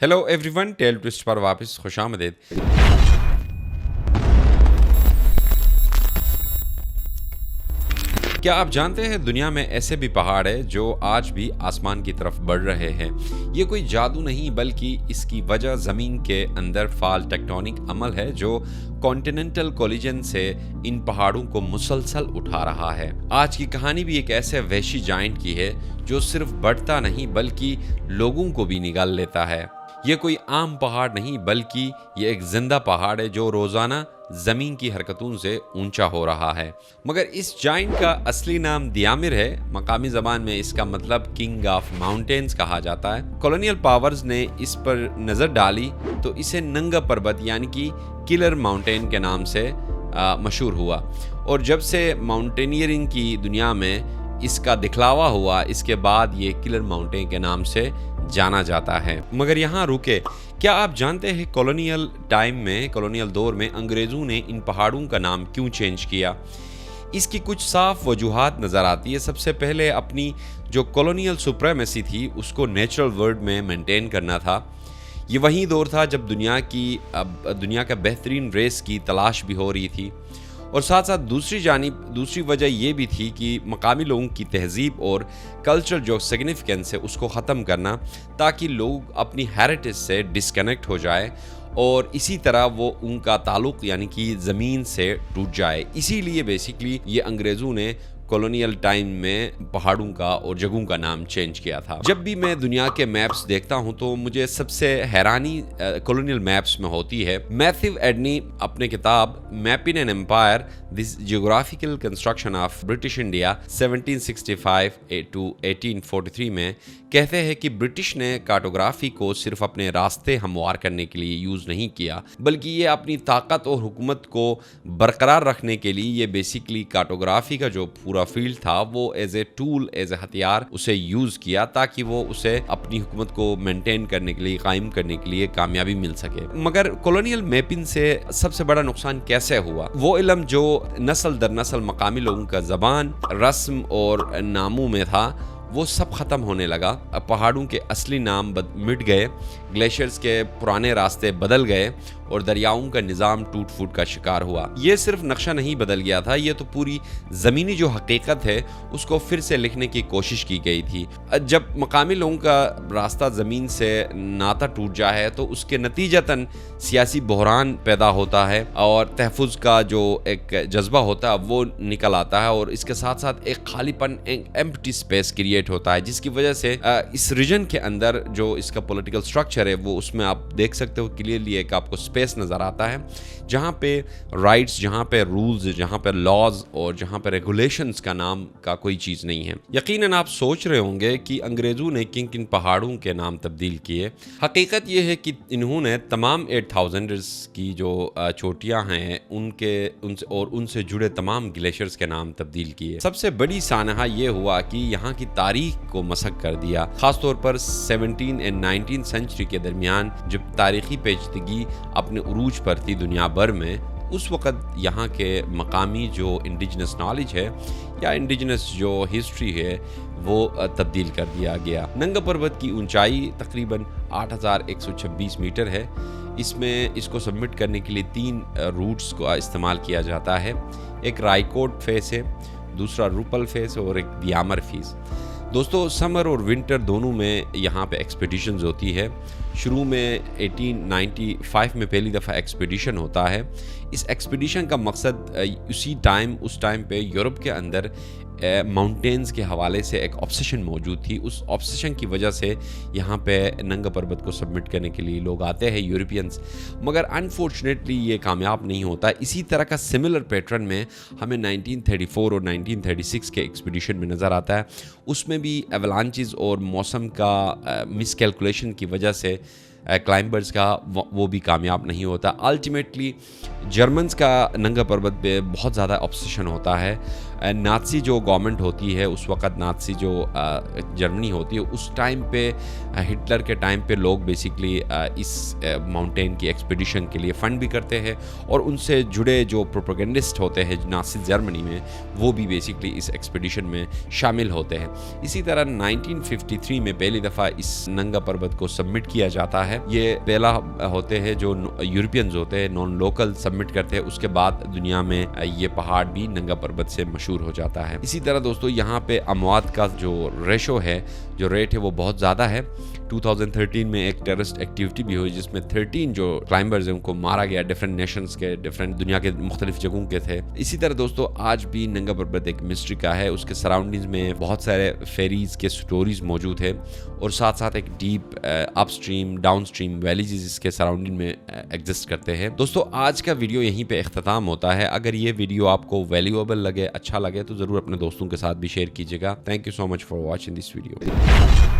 Hello everyone, tell twist पर वापस खुशामदीद। क्या आप जानते हैं दुनिया में ऐसे भी पहाड़ हैं जो आज भी आसमान की तरफ बढ़ रहे हैं। ये कोई जादू नहीं बल्कि इसकी वजह ज़मीन के अंदर फाल टेक्टोनिक अमल है जो कॉन्टिनेंटल कोलिजन से इन पहाड़ों को मुसलसल उठा रहा है। आज की कहानी भी एक ऐसे वहशी जायंट की है जो सिर्फ बढ़ता नहीं बल्कि लोगों को भी निगल लेता है। ये कोई आम पहाड़ नहीं बल्कि ये एक जिंदा पहाड़ है जो रोजाना जमीन की हरकतों से ऊंचा हो रहा है। मगर इस जाइंट का असली नाम दियामिर है। मकामी जबान में इसका मतलब किंग ऑफ माउंटेन्स कहा जाता है। कॉलोनियल पावर्स ने इस पर नजर डाली तो इसे नंगा पर्वत यानी कि किलर माउंटेन के नाम से मशहूर हुआ, और जब से माउंटेनियरिंग की दुनिया में इसका दिखलावा हुआ इसके बाद ये किलर माउंटेन के नाम से जाना जाता है। मगर यहाँ रुके, क्या आप जानते हैं कॉलोनियल दौर में अंग्रेजों ने इन पहाड़ों का नाम क्यों चेंज किया? इसकी कुछ साफ वजूहात नज़र आती है। सबसे पहले अपनी जो कॉलोनियल सुप्रीमेसी थी उसको नेचुरल वर्ल्ड में मेंटेन करना था। ये वही दौर था जब दुनिया का बेहतरीन रेस की तलाश भी हो रही थी, और साथ साथ दूसरी वजह ये भी थी कि मकामी लोगों की तहजीब और कल्चरल जो सिग्निफिकेंस है उसको ख़त्म करना, ताकि लोग अपनी हेरिटेज से डिस्कनेक्ट हो जाए और इसी तरह वो उनका ताल्लुक़ यानी कि ज़मीन से टूट जाए। इसीलिए बेसिकली ये अंग्रेज़ों ने कॉलोनियल टाइम में पहाड़ों का और जगहों का नाम चेंज किया था। जब भी मैं दुनिया के मैप्स देखता हूं तो मुझे सबसे हैरानी कॉलोनियल मैप्स में होती है। मैथ्यू एडनी अपने किताब mapping an empire this geographical construction of British India 1765 to 1843 में कहते हैं कि ब्रिटिश ने कार्टोग्राफी को सिर्फ अपने रास्ते हमवार करने के लिए यूज़ नहीं किया, बल्कि ये अपनी ताकत और हुकूमत को बरकरार रखने के लिए ये बेसिकली कार्टोग्राफी का जो पूरा फील्ड था वो as a tool, as a हथियार उसे यूज़ किया, ताकि वो उसे अपनी हुकूमत को मेंटेन करने के लिए, कायम करने के लिए कामयाबी मिल सके। मगर कॉलोनियल मैपिंग से सबसे बड़ा नुकसान कैसे हुआ? वो इल्म जो नस्ल दर नस्ल मकामी लोगों का ज़बान, रस्म और नामों में था वो सब ख़त्म होने लगा। पहाड़ों के असली नाम मिट गए, ग्लेशियर्स के पुराने रास्ते बदल गए और दरियाओं का निज़ाम टूट फूट का शिकार हुआ। ये सिर्फ नक्शा नहीं बदल गया था, ये तो पूरी ज़मीनी जो हकीकत है उसको फिर से लिखने की कोशिश की गई थी। जब मकामी लोगों का रास्ता ज़मीन से नाता टूट जाए तो उसके नतीजतन सियासी बहरान पैदा होता है और तहफ़्फ़ुज़ का जो एक जज्बा होता है वो निकल आता है, और इसके साथ साथ एक खालीपन, एक एम्प्टी स्पेस क्रिएट होता है, जिसकी वजह से इस रीजन के अंदर जो इसका पॉलिटिकल स्ट्रक्चर है वो उसमें आप देख सकते हो क्लियरली एक आपको स्पेस नज़र आता है जहाँ पे राइट्स, जहाँ पे रूल्स, जहाँ पे लॉज और जहाँ पे रेगुलेशंस का नाम का कोई चीज़ नहीं है। यकीनन आप सोच रहे होंगे कि अंग्रेज़ों ने किन किन पहाड़ों के नाम तब्दील किए। हकीकत ये है कि इन्होंने तमाम 8000 की जो चोटियाँ हैं उनसे जुड़े तमाम ग्लेशियर्स के नाम तब्दील किए। सबसे बड़ी सानहा ये हुआ कि यहाँ की तारीख को मसक कर दिया, ख़ासतौर पर 17 और 19 सेंचुरी के दरमियान जब तारीखी पेचीदगी अपने उरूज पर थी दुनिया भर में। उस वक़्त यहाँ के मकामी जो इंडिजिनस नॉलेज है या इंडिजिनस जो हिस्ट्री है वो तब्दील कर दिया गया। नंगा पर्वत की ऊंचाई तकरीबन 8126 मीटर है। इसको सबमिट करने के लिए 3 रूट्स का इस्तेमाल किया जाता है। एक रायकोट फेस है, दूसरा रूपल फेस और एक दियामर फेस। दोस्तों, समर और विंटर दोनों में यहाँ पे एक्सपीडिशंस होती है। शुरू में 1895 में पहली दफ़ा एक्सपीडिशन होता है। इस एक्सपीडिशन का मकसद उस टाइम पे यूरोप के अंदर माउंटेन्स के हवाले से एक ऑब्सेशन मौजूद थी। उस ऑब्सेशन की वजह से यहाँ पे नंगा पर्वत को सबमिट करने के लिए लोग आते हैं, यूरोपियंस, मगर अनफॉर्चुनेटली ये कामयाब नहीं होता। इसी तरह का सिमिलर पैटर्न में हमें 1934 और 1936 के एक्सपीडिशन में नज़र आता है। उसमें भी एवलांचेस और मौसम का मिसकैलकुलेशन की वजह से क्लाइंबर्स का वो भी कामयाब नहीं होता। अल्टीमेटली जर्मन्स का नंगा पर्वत पे बहुत ज़्यादा ऑब्सेशन होता है। नाज़ी जो गवर्नमेंट होती है उस वक़्त, नाज़ी जो जर्मनी होती है उस टाइम पे, हिटलर के टाइम पे लोग बेसिकली इस माउंटेन की एक्सपीडिशन के लिए फ़ंड भी करते हैं, और उनसे जुड़े जो प्रोपेगेंडिस्ट होते हैं नाज़ी जर्मनी में वो भी बेसिकली इस एक्सपीडिशन में शामिल होते हैं। इसी तरह 1953 में पहली दफ़ा इस नंगा पर्वत को सबमिट किया जाता है है। ये पहला होते हैं जो यूरोपियंस होते हैं, नॉन लोकल सबमिट करते हैं, उसके बाद दुनिया में ये पहाड़ भी नंगा पर्वत से मशहूर हो जाता है। इसी तरह दोस्तों यहाँ पे अमवात का जो रेशो है, जो रेट है, वो बहुत ज़्यादा है। 2013 में एक टेररिस्ट एक्टिविटी भी हुई जिसमें 13 जो क्लाइंबर्स हैं उनको मारा गया, डिफरेंट नेशंस के, डिफरेंट दुनिया के मुख्तलिफ जगहों के थे। इसी तरह दोस्तों आज भी नंगा पर्वत एक मिस्ट्री का है। उसके सराउंडिंग्स में बहुत सारे फेरीज के स्टोरीज मौजूद है और साथ साथ एक डीप अपस्ट्रीम डाउनस्ट्रीम वैलीज इसके सराउंडिंग में एग्जिस्ट करते हैं। दोस्तों आज का वीडियो यहीं पे इख्तिताम होता है। अगर ये वीडियो आपको वैल्यूएबल लगे, अच्छा लगे, तो ज़रूर अपने दोस्तों के साथ भी शेयर कीजिएगा। Thank you so much for watching this video.